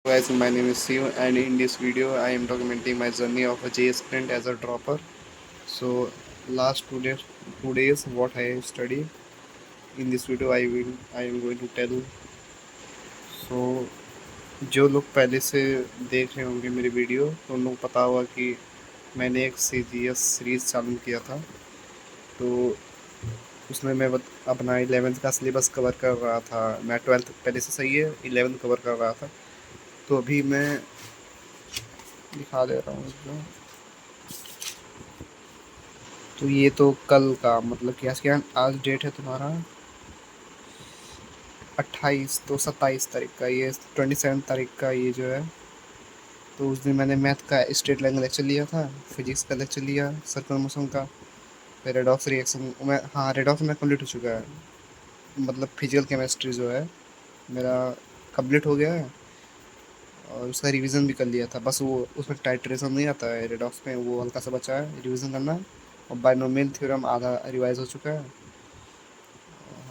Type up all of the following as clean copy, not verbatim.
Guys, my name is Siu, and in this video, I am documenting my journey of a JS Sprint as a dropper. So, last 2 days, what I studied in this video, I am going to tell. So, जो लोग पहले से देख रहे होंगे मेरी video, तो उन लोग को पता होगा कि मैंने एक CGS सीरीज चालू किया था। तो उसमें मैं अपना 11th का सिलेबस कवर कर रहा था। मैं 12th पहले से सही है, 11th कवर कर रहा था। तो अभी मैं दिखा दे रहा हूँ जो। तो ये तो कल का मतलब कि आज डेट है तुम्हारा 28, तो 27 तारीख का, ये 27 तारीख का ये जो है। तो उस दिन मैंने मैथ का स्ट्रेट लाइन का लेक्चर लिया था, फिजिक्स का लेक्चर लिया, सर्कुलर मोशन का, फिर रेडॉक्स रिएक्शन मैं, हाँ रेडॉक्स में कंप्लीट हो चुका है। मतलब फिजिकल केमिस्ट्री जो है मेरा कंप्लीट हो गया है, और उसका रिवीजन भी कर लिया था। बस वो उसमें टाइट्रेशन नहीं आता है रेडॉक्स में, वो हल्का सा बचा है रिवीजन करना। और बाइनोमियल थ्योरम आधा रिवाइज हो चुका है।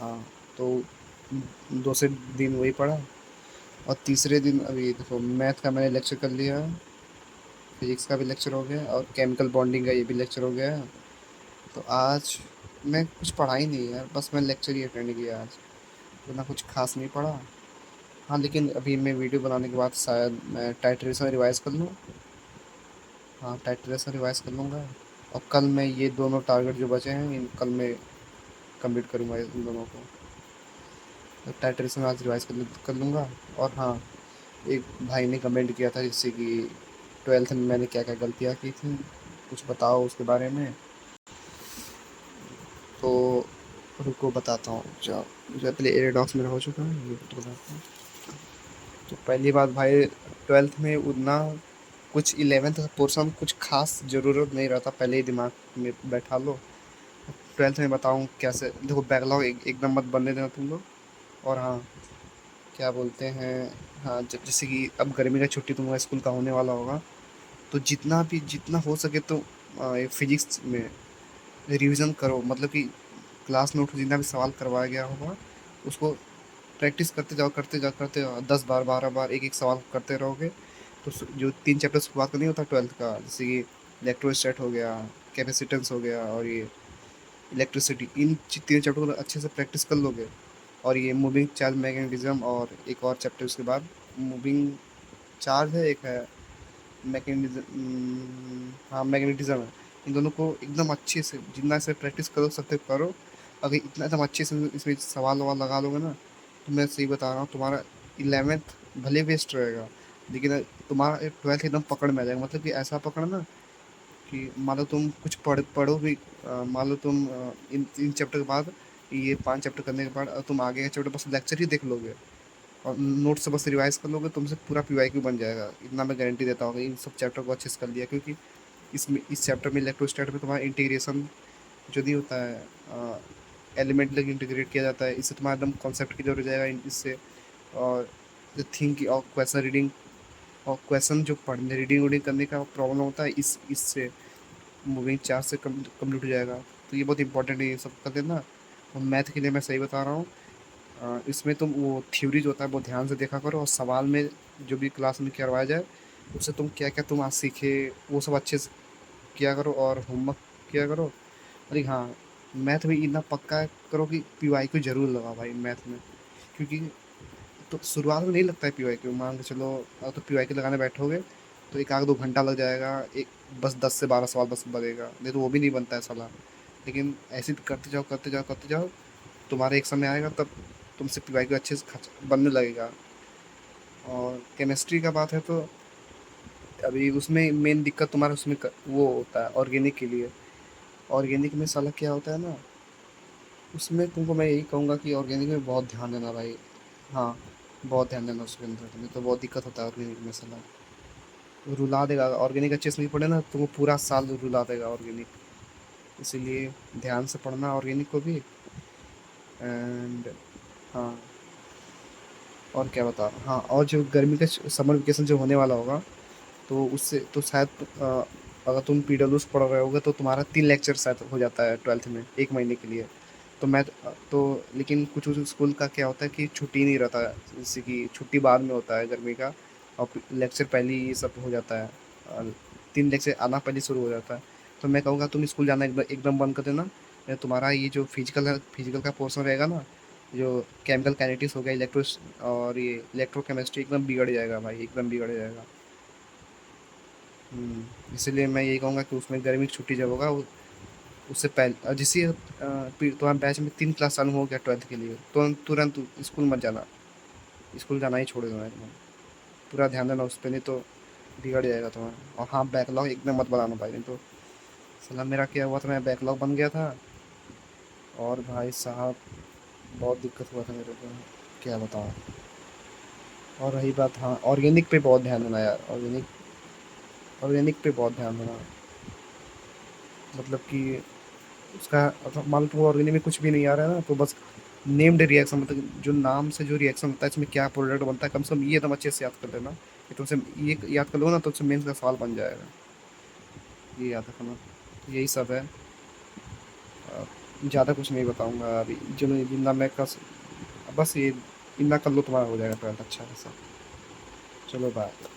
हाँ, तो 2 से दिन वही पढ़ा। और तीसरे दिन अभी देखो, मैथ का मैंने लेक्चर कर लिया, फिजिक्स का भी लेक्चर हो गया, और केमिकल बॉन्डिंग का ये भी लेक्चर हो गया। तो आज मैं कुछ पढ़ा ही नहीं यार, बस मैं लेक्चर ही अटेंड किया आज, वरना कुछ खास नहीं पढ़ा। हाँ, लेकिन अभी मैं वीडियो बनाने के बाद शायद मैं टाइट्रेशन रिवाइज कर लूँ। हाँ, टाइट्रेशन रिवाइज कर लूँगा। और कल मैं ये दोनों टारगेट जो बचे हैं, इन कल मैं कंप्लीट करूँगा इन दोनों को। तो टाइट्रेशन आज रिवाइज कर लूँगा। और हाँ, एक भाई ने कमेंट किया था जिससे कि 12th में मैंने क्या क्या गलतियाँ की थी, कुछ बताओ उसके बारे में। तो रुको बताता हूँ। जो पहले एरेडॉक्स मेरा हो चुका है, ये तो बताता हूँ। तो पहली बात भाई, 12th में उतना कुछ 11th पोर्सन कुछ खास ज़रूरत नहीं रहता, पहले ही दिमाग में बैठा लो। 12th में बताऊँ कैसे, देखो बैकलॉग एकदम मत बनने देना तुम लोग। और हाँ, क्या बोलते हैं, हाँ जैसे कि अब गर्मी का छुट्टी तुम्हारा स्कूल का होने वाला होगा, तो जितना हो सके तो फिजिक्स में रिवीजन करो। मतलब कि क्लास नोट जितना भी सवाल करवाया गया होगा, उसको प्रैक्टिस करते जाओ 10 बार 12 बार एक एक सवाल करते रहोगे। तो जो 3 चैप्टर शुरुआत का नहीं होता 12th का, जैसे कि इलेक्ट्रोस्टैट हो गया, कैपेसिटेंस हो गया, और ये इलेक्ट्रिसिटी, इन 3 चैप्टर को अच्छे से प्रैक्टिस कर लोगे। और ये मूविंग चार्ज मैग्नेटिज्म, और एक और चैप्टर उसके बाद मूविंग चार्ज है, एक है मैग्नेटिज्म, हाँ मैग्नेटिज्म है। इन दोनों को एकदम अच्छे से जितना से प्रैक्टिस करो सकते हो करो। अगर इतना एकदम अच्छे से इसमें सवाल ववाल लगा लोगे ना, तो मैं सही बता रहा हूँ, तुम्हारा 11th भले वेस्ट रहेगा, लेकिन तुम्हारा 12th एकदम पकड़ में आ जाएगा। मतलब कि ऐसा पकड़ना कि मान लो तुम कुछ पढ़ो भी, मान लो तुम इन चैप्टर के बाद, ये 5 चैप्टर करने के बाद तुम आगे का चैप्टर बस लेक्चर ही देख लोगे और नोट से बस रिवाइज कर लोगे, तुमसे पूरा PYQ बन जाएगा। इतना मैं गारंटी देता हूँ इन सब चैप्टर को अच्छे से कर लिया, क्योंकि इसमें इस चैप्टर में इलेक्ट्रोस्टैट में तुम्हारा इंटीग्रेशन जो नहीं होता है, एलिमेंट लग इंटीग्रेट किया जाता है, इससे तुम्हारा एकदम कॉन्सेप्ट क्लियर हो जाएगा इससे। और जो थिंक और क्वेश्चन रीडिंग, और क्वेश्चन जो पढ़ने रीडिंग वीडिंग करने का प्रॉब्लम होता है, इससे मूविंग चार्ज से कम्प्लीट हो जाएगा। तो ये बहुत इंपॉर्टेंट है, ये सब कर देना। और मैथ के लिए मैं सही बता रहा हूँ, इसमें तुम वो थ्योरी जो होता है वो ध्यान से देखा करो, और सवाल में जो भी क्लास में करवाया जाए उससे तुम क्या क्या तुम आज सीखे वो सब अच्छे से किया करो, और होमवर्क किया करो। अरे हाँ, मैथ में इतना पक्का करो कि PYQ जरूर लगाओ भाई मैथ में, क्योंकि तो शुरुआत में नहीं लगता है PYQ, मान के चलो। तो PYQ लगाने बैठोगे तो एक आध 2 घंटा लग जाएगा, एक बस 10 से 12 सवाल बस बनेगा, नहीं तो वो भी नहीं बनता है साला। लेकिन ऐसे करते जाओ करते जाओ करते जाओ, तुम्हारा एक समय आएगा तब तुमसे PYQ अच्छे से बनने लगेगा। और केमिस्ट्री का बात है तो अभी उसमें मेन दिक्कत तुम्हारा उसमें वो होता है ऑर्गेनिक के लिए। ऑर्गेनिक में साला क्या होता है ना, उसमें तुमको मैं यही कहूँगा कि ऑर्गेनिक में बहुत ध्यान देना भाई। हाँ, बहुत ध्यान देना उसके अंदर, नहीं तो बहुत दिक्कत होता है ऑर्गेनिक में साला। रुला देगा ऑर्गेनिक, अच्छे से नहीं पढ़े ना तुमको पूरा साल रुला देगा ऑर्गेनिक। इसीलिए ध्यान से पढ़ना ऑर्गेनिक को भी। एंड हाँ, और क्या बता, हाँ, और जो गर्मी का समर वेकेशन जो होने वाला होगा, तो उससे तो शायद अगर तुम PWS पढ़ रहे होगे तो तुम्हारा 3 लेक्चर शायद हो जाता है 12th में, 1 महीने के लिए। तो मैं तो लेकिन कुछ कुछ स्कूल का क्या होता है कि छुट्टी नहीं रहता है, जैसे कि छुट्टी बाद में होता है गर्मी का। और लेक्चर पहले ही ये सब हो जाता है, और 3 लेक्चर आना पहले शुरू हो जाता है। तो मैं कहूँगा तुम स्कूल जाना एकदम एकदम बंद कर देना। तुम्हारा ये जो फिजिकल का पोर्शन रहेगा ना, जो केमिकल काइनेटिक्स हो गया, और ये इलेक्ट्रोकेमिस्ट्री, एकदम बिगड़ जाएगा भाई, एकदम बिगड़ जाएगा। इसलिए मैं यही कहूँगा कि उसमें गर्मी की छुट्टी जब होगा उससे पहले, जैसे तुम्हारे बैच में 3 क्लास चालू हो गया 12th के लिए, तो तुरंत स्कूल मत जाना, स्कूल जाना ही छोड़ देना एकदम। पूरा ध्यान देना उस पर, नहीं तो बिगड़ जाएगा तुम्हारा। और हाँ, बैकलॉग एकदम मत बनाना भाई, नहीं तो सलाह मेरा क्या हुआ था, मैं बैकलॉग बन गया था, और भाई साहब बहुत दिक्कत हुआ था मेरे को, क्या बताऊँ। और रही बात, हाँ, ऑर्गेनिक पे बहुत ध्यान देना यार, ऑर्गेनिक ऑर्गेनिक पे बहुत ध्यान देना। मतलब कि उसका, मान लो तुम ऑर्गेनिक में कुछ भी नहीं आ रहा है ना, तो बस नेम्ड रिएक्शन, मतलब जो नाम से जो रिएक्शन होता है, इसमें क्या प्रोडक्ट बनता है, कम से कम ये एकदम अच्छे से याद कर लेना। कि तुमसे ये याद कर लो ना, तो तुमसे मेंस का सवाल बन जाएगा, ये याद रखना। यही सब है। ज़्यादा कुछ नहीं बताऊंगा अभी, जो जितना मैं कर बस ये इतना कर लो, तुम्हारा हो जाएगा ट्वेल्थ अच्छा खासा। चलो बाय।